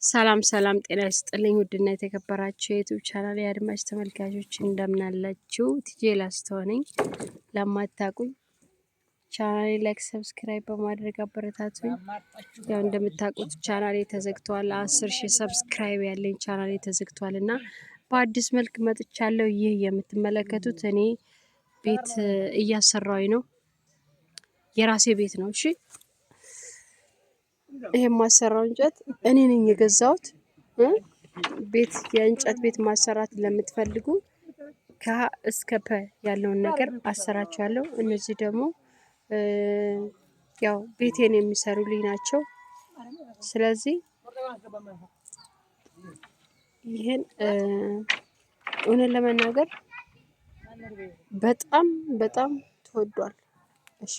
ሰላም ሰላም ጤና ይስጥልኝ ውድና የተከበራችሁ የዩቲዩብ ቻናል የአድማጭ ተመልካቾች እንደምን አላችሁ? ቲጄ ላስተው ነኝ። ለማታውቁኝ ቻናሌ ላይክ ሰብስክራይብ በማድረግ አበረታቱኝ። ያው እንደምታውቁት ቻናሌ ተዘግቷል። 10,000 ሰብስክራይብ ያለኝ ቻናሌ ተዘግቷልና በአዲስ መልክ መጥቻለሁ። ይህ የምትመለከቱት እኔ ቤት እያሰራሁኝ ነው። የራሴ ቤት ነው። እሺ ይሄ ማሰራው እንጨት እኔ ነኝ የገዛሁት። ቤት የእንጨት ቤት ማሰራት ለምትፈልጉ ከ እስከ ፐ ያለውን ነገር አሰራችኋለሁ። እነዚህ ደግሞ ያው ቤቴን የሚሰሩልኝ ናቸው። ስለዚህ ይሄን እውነት ለመናገር በጣም ተወዷል። እሺ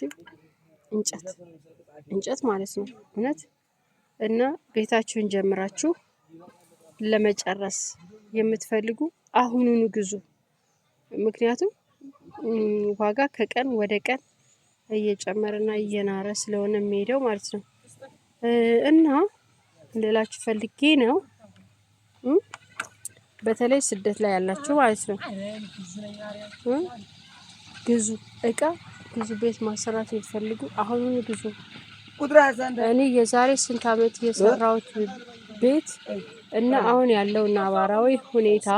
እንጨት ማለት ነው እውነት እና ቤታችሁን ጀምራችሁ ለመጨረስ የምትፈልጉ አሁኑኑ ግዙ። ምክንያቱም ዋጋ ከቀን ወደ ቀን እየጨመረና እየናረ ስለሆነ የሚሄደው ማለት ነው። እና እንደላችሁ ፈልጌ ነው። በተለይ ስደት ላይ ያላችሁ ማለት ነው ግዙ፣ እቃ ግዙ። ቤት ማሰራት የምትፈልጉ አሁኑኑ ግዙ። እኔ የዛሬ ስንት አመት የሰራሁት ቤት እና አሁን ያለው ነባራዊ ሁኔታ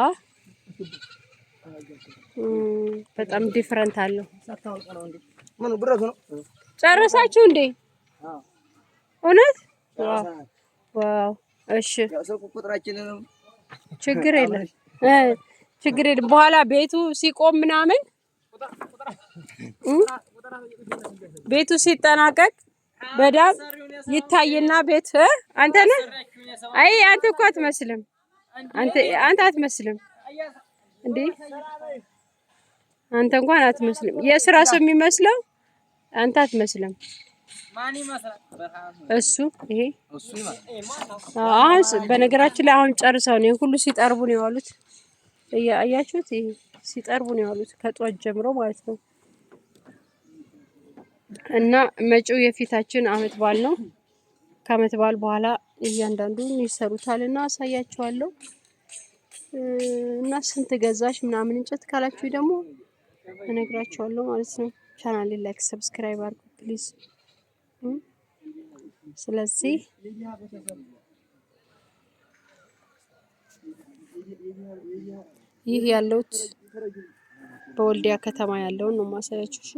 በጣም ዲፈረንት አለው። ጨረሳችሁ እንዴ? እውነት? ዋው! እሺ ችግር የለም ችግር የለም። በኋላ ቤቱ ሲቆም ምናምን ቤቱ ሲጠናቀቅ በዳም ይታይና ቤት አንተ ነህ። አይ አንተ እኮ አትመስልም። አንተ አትመስልም እንዴ? አንተ እንኳን አትመስልም። የስራ ሰው የሚመስለው አንተ አትመስልም። እሱ ይሄ አሁን በነገራችን ላይ አሁን ጨርሰው ነው ሁሉ ሲጠርቡ ነው ያሉት። አያችሁት? ይሄ ሲጠርቡ ነው ያሉት ከጧት ጀምሮ ማለት ነው። እና መጪው የፊታችን አመት በዓል ነው። ከአመት በዓል በኋላ እያንዳንዱን ይሰሩታልና አሳያችኋለሁ። እና ስንት ገዛሽ ምናምን እንጨት ካላችሁ ደግሞ እነግራችኋለሁ ማለት ነው። ቻናሌን ላይክ ሰብስክራይብ አድርጉ ፕሊዝ። ስለዚህ ይህ ያለውት በወልዲያ ከተማ ያለውን ነው ማሳያችሁ። እሺ